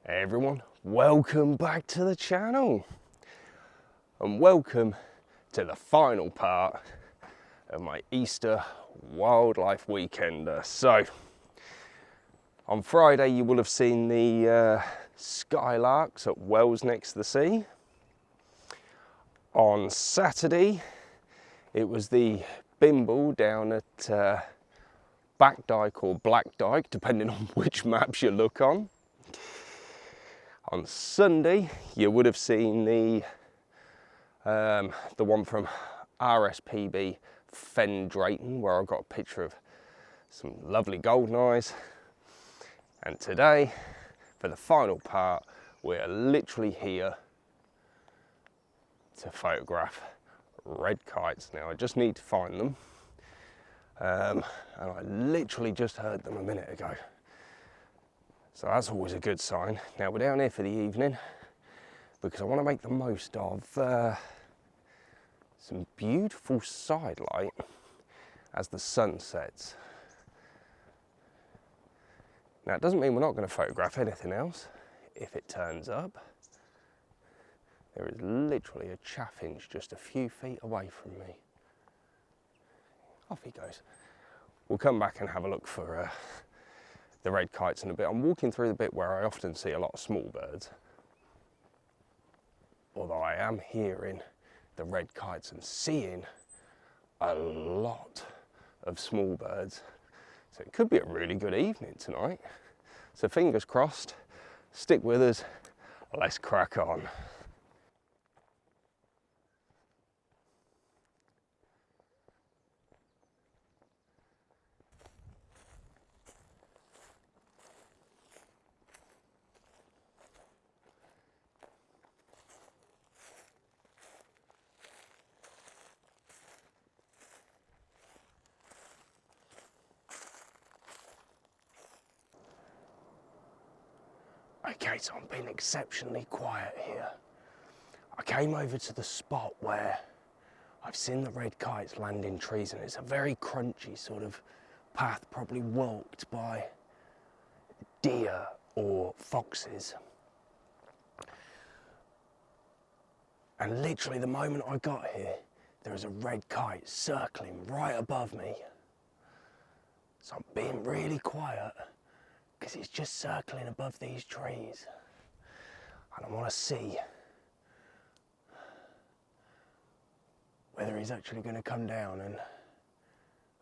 Hey everyone, welcome back to the channel and welcome to the final part of my Easter wildlife weekender. So on Friday you will have seen the skylarks at Wells next to the sea. On Saturday it was the bimble down at Back Dyke or Black Dyke, depending on which maps you look on. On Sunday, you would have seen the one from RSPB Fen Drayton, where I got a picture of some lovely golden eyes. And today, for the final part, we're literally here to photograph red kites. Now, I just need to find them. And I literally just heard them a minute ago. So that's always a good sign. Now we're down here for the evening because I want to make the most of some beautiful side light as the sun sets. Now it doesn't mean we're not going to photograph anything else if it turns up. There is literally a chaffinch just a few feet away from me. Off he goes. We'll come back and have a look for the red kites in a bit. I'm walking through the bit where I often see a lot of small birds, although I am hearing the red kites and seeing a lot of small birds. So it could be a really good evening tonight. So fingers crossed, stick with us, let's crack on. Okay, so I'm being exceptionally quiet here. I came over to the spot where I've seen the red kites land in trees, and it's a very crunchy sort of path, probably walked by deer or foxes. And literally the moment I got here, there was a red kite circling right above me. So I'm being really quiet, because he's just circling above these trees. And I want to see whether he's actually going to come down and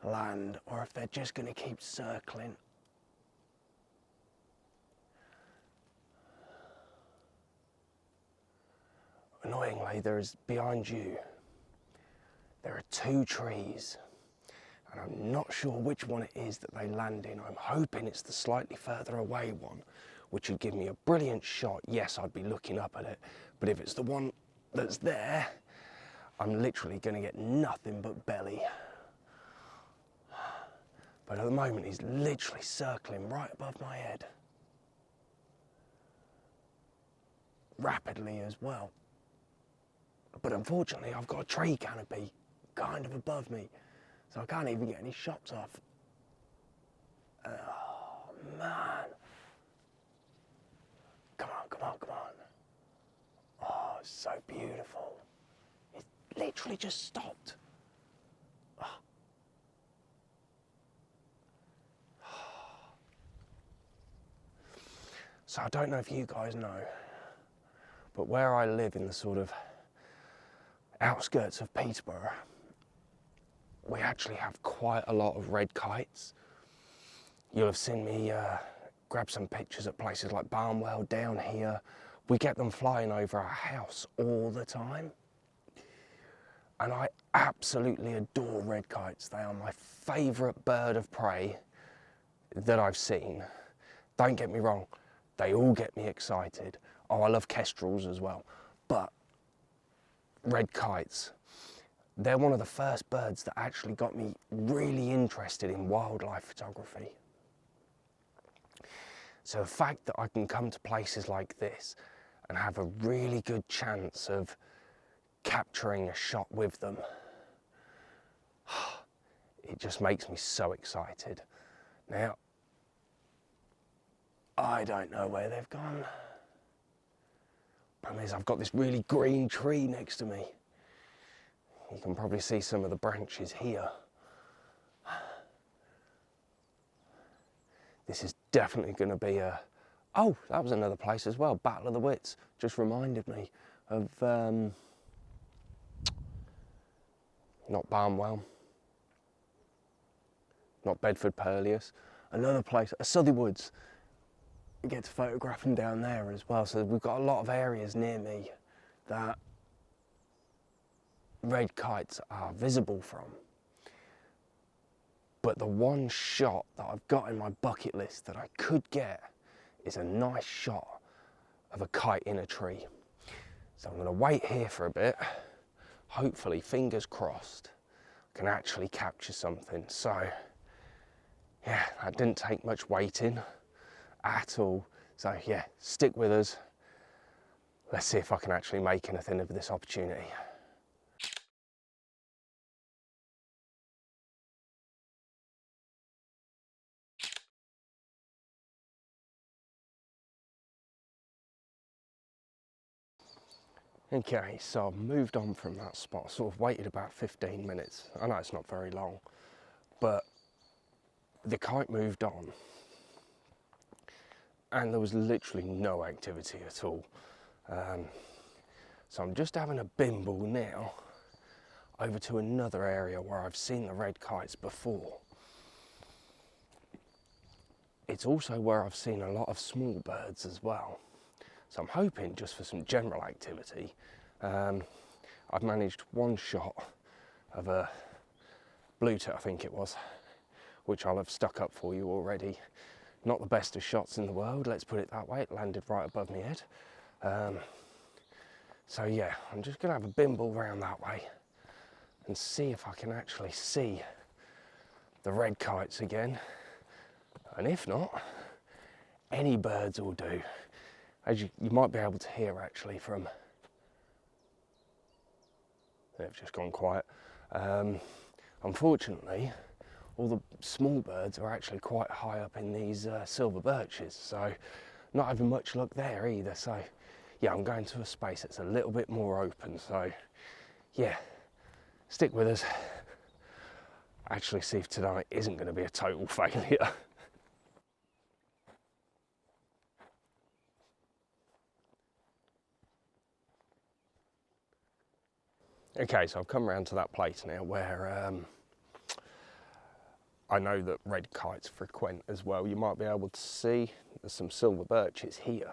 land, or if they're just going to keep circling. Annoyingly, behind you, there are two trees. And I'm not sure which one it is that they land in. I'm hoping it's the slightly further away one, which would give me a brilliant shot. Yes, I'd be looking up at it, but if it's the one that's there, I'm literally going to get nothing but belly. But at the moment, he's literally circling right above my head. Rapidly as well. But unfortunately, I've got a tree canopy kind of above me, so I can't even get any shots off. Oh, man. Come on, come on, come on. Oh, it's so beautiful. It literally just stopped. Oh. So I don't know if you guys know, but where I live in the sort of outskirts of Peterborough, we actually have quite a lot of red kites. You'll have seen me grab some pictures at places like Barnwell down here. We get them flying over our house all the time. And I absolutely adore red kites. They are my favourite bird of prey that I've seen. Don't get me wrong, they all get me excited. Oh, I love kestrels as well. But red kites, they're one of the first birds that actually got me really interested in wildlife photography. So the fact that I can come to places like this and have a really good chance of capturing a shot with them, it just makes me so excited. Now, I don't know where they've gone. Problem is, I've got this really green tree next to me. You can probably see some of the branches here. This is definitely going to be a... Oh, that was another place as well, Battle of the Wits. Just reminded me of, not Barnwell, not Bedford Purlius, another place, Southey Woods. You get to photograph them down there as well. So we've got a lot of areas near me that red kites are visible from. But the one shot that I've got in my bucket list that I could get is a nice shot of a kite in a tree. So I'm going to wait here for a bit. Hopefully, fingers crossed, I can actually capture something. So yeah, that didn't take much waiting at all. So yeah, stick with us. Let's see if I can actually make anything of this opportunity. Okay, so I've moved on from that spot, sort of waited about 15 minutes. I know it's not very long, but the kite moved on and there was literally no activity at all. So I'm just having a bimble now over to another area where I've seen the red kites before. It's also where I've seen a lot of small birds as well. So I'm hoping just for some general activity. I've managed one shot of a blue tit, I think it was, which I'll have stuck up for you already. Not the best of shots in the world, let's put it that way. It landed right above my head. So yeah, I'm just gonna have a bimble round that way and see if I can actually see the red kites again. And if not, any birds will do. As you might be able to hear actually from, they've just gone quiet. Unfortunately, all the small birds are actually quite high up in these silver birches, so not having much luck there either. So yeah, I'm going to a space that's a little bit more open, so yeah, stick with us. Actually see if tonight isn't going to be a total failure. Okay, so I've come around to that place now where I know that red kites frequent as well. You might be able to see there's some silver birches here.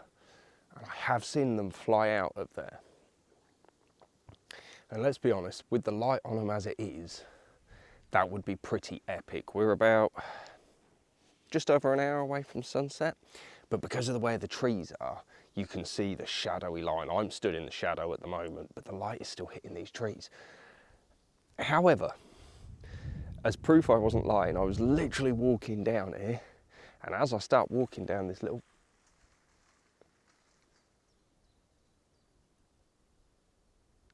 And I have seen them fly out of there. And let's be honest, with the light on them as it is, that would be pretty epic. We're about just over an hour away from sunset, but because of the way the trees are, you can see the shadowy line. I'm stood in the shadow at the moment, but the light is still hitting these trees. However, as proof I wasn't lying, I was literally walking down here, and as I start walking down this little...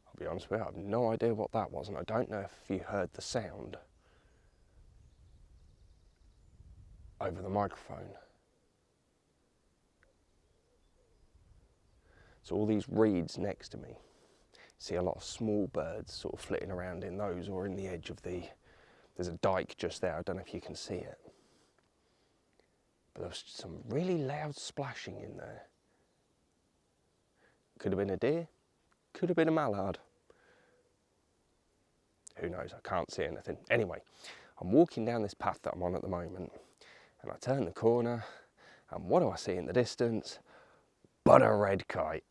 I'll be honest with you, I have no idea what that was, and I don't know if you heard the sound over the microphone. So all these reeds next to me, see a lot of small birds sort of flitting around in those, or in the edge of the... There's a dike just there, I don't know if you can see it. But there was some really loud splashing in there. Could have been a deer, could have been a mallard. Who knows, I can't see anything. Anyway, I'm walking down this path that I'm on at the moment, and I turn the corner, and what do I see in the distance? But a red kite,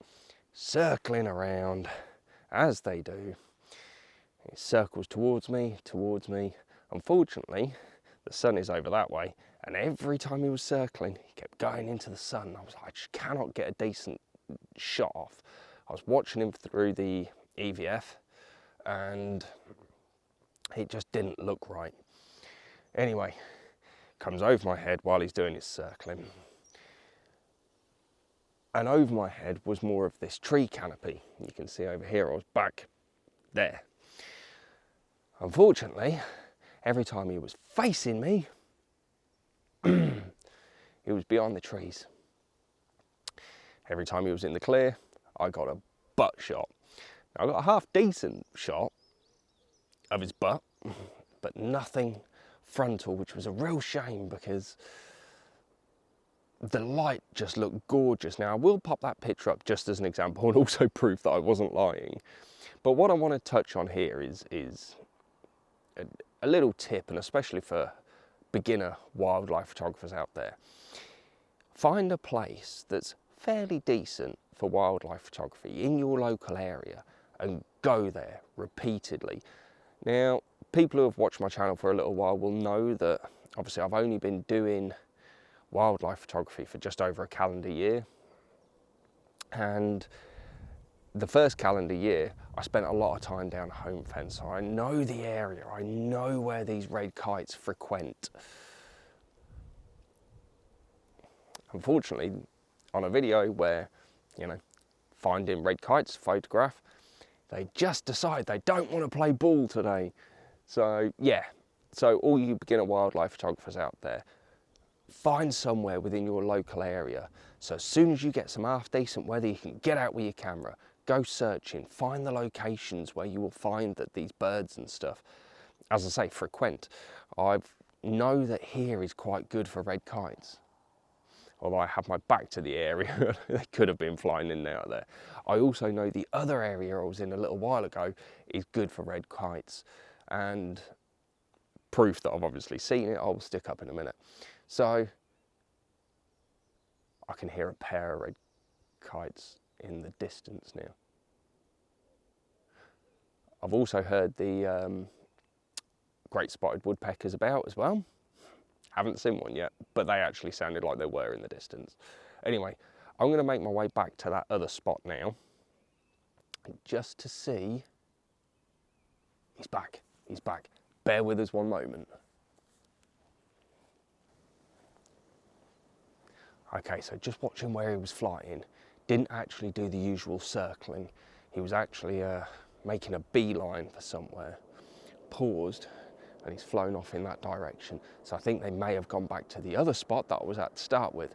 circling around, as they do. He circles towards me. Unfortunately, the sun is over that way, and every time he was circling, he kept going into the sun. I was like, I just cannot get a decent shot off. I was watching him through the EVF, and it just didn't look right. Anyway, comes over my head while he's doing his circling. And over my head was more of this tree canopy. You can see over here, I was back there. Unfortunately, every time he was facing me, he was behind the trees. Every time he was in the clear, I got a butt shot. Now, I got a half decent shot of his butt, but nothing frontal, which was a real shame because the light just looked gorgeous. Now, I will pop that picture up just as an example and also proof that I wasn't lying. But what I want to touch on here is a little tip, and especially for beginner wildlife photographers out there. Find a place that's fairly decent for wildlife photography in your local area and go there repeatedly. Now, people who have watched my channel for a little while will know that obviously I've only been doing wildlife photography for just over a calendar year, and the first calendar year I spent a lot of time down home fence, so I know the area, I know where these red kites frequent. Unfortunately, on a video where, you know, finding red kites, photograph, they just decide they don't want to play ball today. So yeah, so all you beginner wildlife photographers out there, find somewhere within your local area. So as soon as you get some half decent weather, you can get out with your camera, go searching, find the locations where you will find that these birds and stuff, as I say, frequent. I know that here is quite good for red kites. Although I have my back to the area, they could have been flying in and out there. I also know the other area I was in a little while ago is good for red kites. And proof that I've obviously seen it, I'll stick up in a minute. So I can hear a pair of red kites in the distance now. I've also heard the great spotted woodpeckers about as well. Haven't seen one yet, but they actually sounded like they were in the distance. Anyway, I'm going to make my way back to that other spot now, just to see. He's back, he's back. Bear with us one moment. Okay, so just watching where he was flying, didn't actually do the usual circling. He was actually making a beeline for somewhere, paused, and he's flown off in that direction. So I think they may have gone back to the other spot that I was at to start with.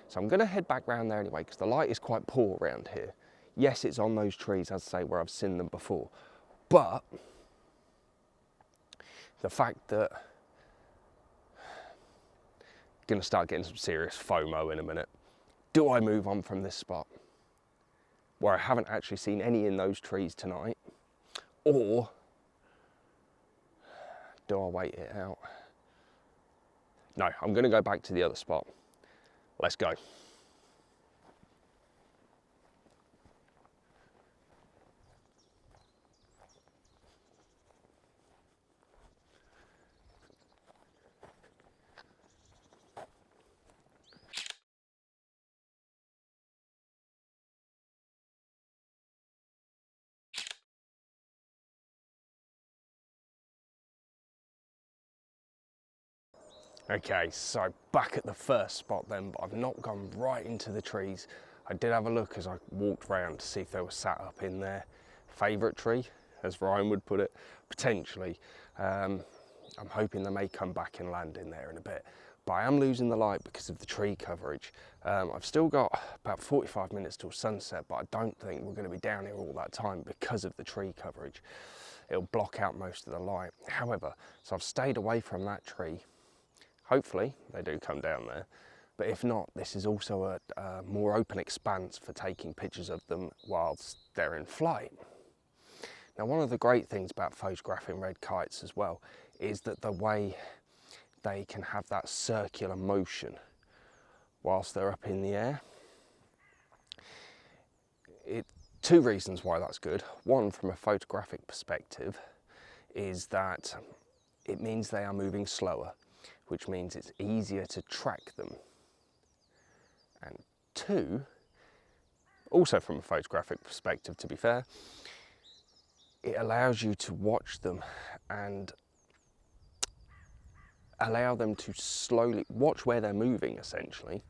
So I'm gonna head back round there anyway, because the light is quite poor around here. Yes, it's on those trees, as I say, where I've seen them before. But the fact that I'm gonna start getting some serious FOMO in a minute. Do I move on from this spot where I haven't actually seen any in those trees tonight? Or do I wait it out? No, I'm going to go back to the other spot. Let's go. Okay, so back at the first spot then, but I've not gone right into the trees. I did have a look as I walked around to see if they were sat up in their favourite tree, as Ryan would put it, potentially. I'm hoping they may come back and land in there in a bit, but I am losing the light because of the tree coverage. I've still got about 45 minutes till sunset, but I don't think we're going to be down here all that time because of the tree coverage. It'll block out most of the light. However, so I've stayed away from that tree. Hopefully they do come down there, but if not, this is also a more open expanse for taking pictures of them whilst they're in flight. Now, one of the great things about photographing red kites as well is that the way they can have that circular motion whilst they're up in the air. Two reasons why that's good. One, from a photographic perspective, is that it means they are moving slower, which means it's easier to track them. And two, also from a photographic perspective, to be fair, it allows you to watch them and allow them to slowly watch where they're moving, essentially,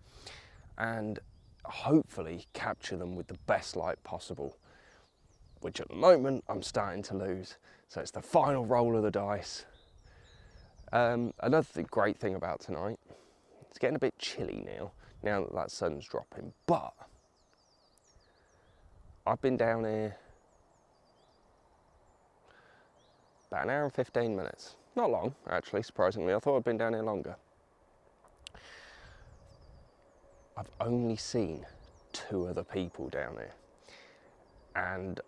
and hopefully capture them with the best light possible, which at the moment I'm starting to lose. So it's the final roll of the dice. Another great thing about tonight, it's getting a bit chilly now that that sun's dropping, but I've been down here about an hour and 15 minutes. Not long, actually, surprisingly. I thought I'd been down here longer. I've only seen 2 other people down here. And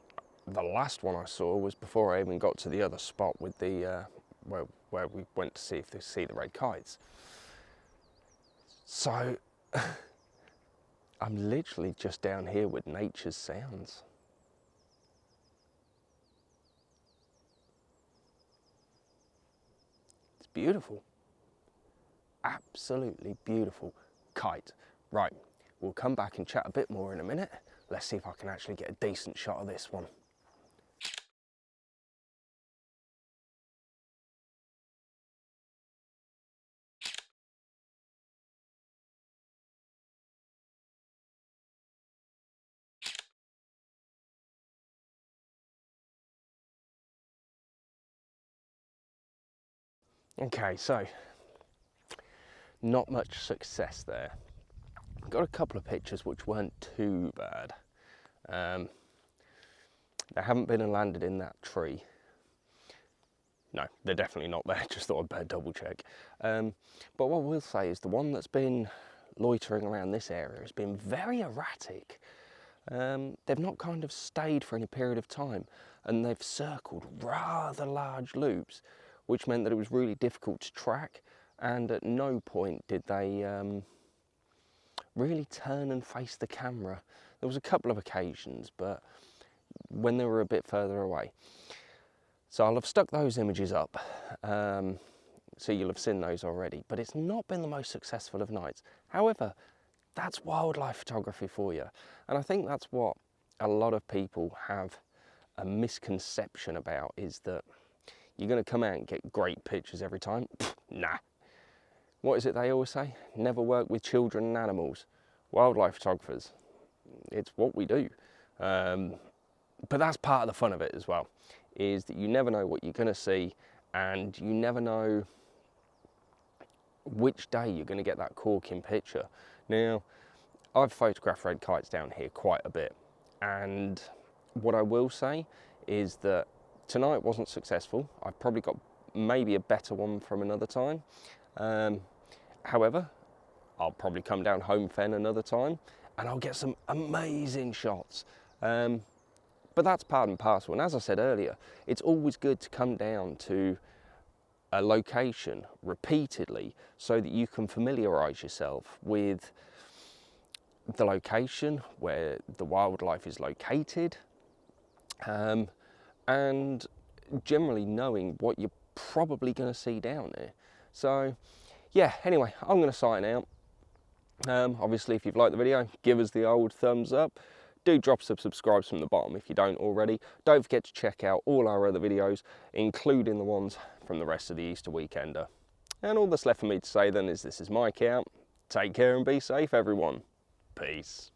the last one I saw was before I even got to the other spot with the, where we went to see if they see the red kites. So, I'm literally just down here with nature's sounds. It's beautiful. Absolutely beautiful kite. Right, we'll come back and chat a bit more in a minute. Let's see if I can actually get a decent shot of this one. Okay, so not much success there. Got a couple of pictures which weren't too bad. They haven't been and landed in that tree. No, they're definitely not there, just thought I'd better double check. But what I will say is the one that's been loitering around this area has been very erratic. They've not kind of stayed for any period of time, and they've circled rather large loops, which meant that it was really difficult to track, and at no point did they really turn and face the camera. There was a couple of occasions, but when they were a bit further away. So I'll have stuck those images up, so you'll have seen those already, but it's not been the most successful of nights. However, that's wildlife photography for you. And I think that's what a lot of people have a misconception about, is that you're going to come out and get great pictures every time. Nah. What is it they always say? Never work with children and animals. Wildlife photographers, it's what we do. But that's part of the fun of it as well, is that you never know what you're going to see, and you never know which day you're going to get that corking picture. Now, I've photographed red kites down here quite a bit, and what I will say is that tonight wasn't successful. I've probably got maybe a better one from another time. However, I'll probably come down home fen another time and I'll get some amazing shots. But that's part and parcel. And as I said earlier, it's always good to come down to a location repeatedly so that you can familiarise yourself with the location, where the wildlife is located, and generally knowing what you're probably going to see down there. So yeah, anyway, I'm going to sign out. Obviously, if you've liked the video, give us the old thumbs up. Do drop some subscribes from the bottom if you don't already. Don't forget to check out all our other videos, including the ones from the rest of the Easter weekender. And all that's left for me to say then is, this is Mike out. Take care and be safe, everyone. Peace.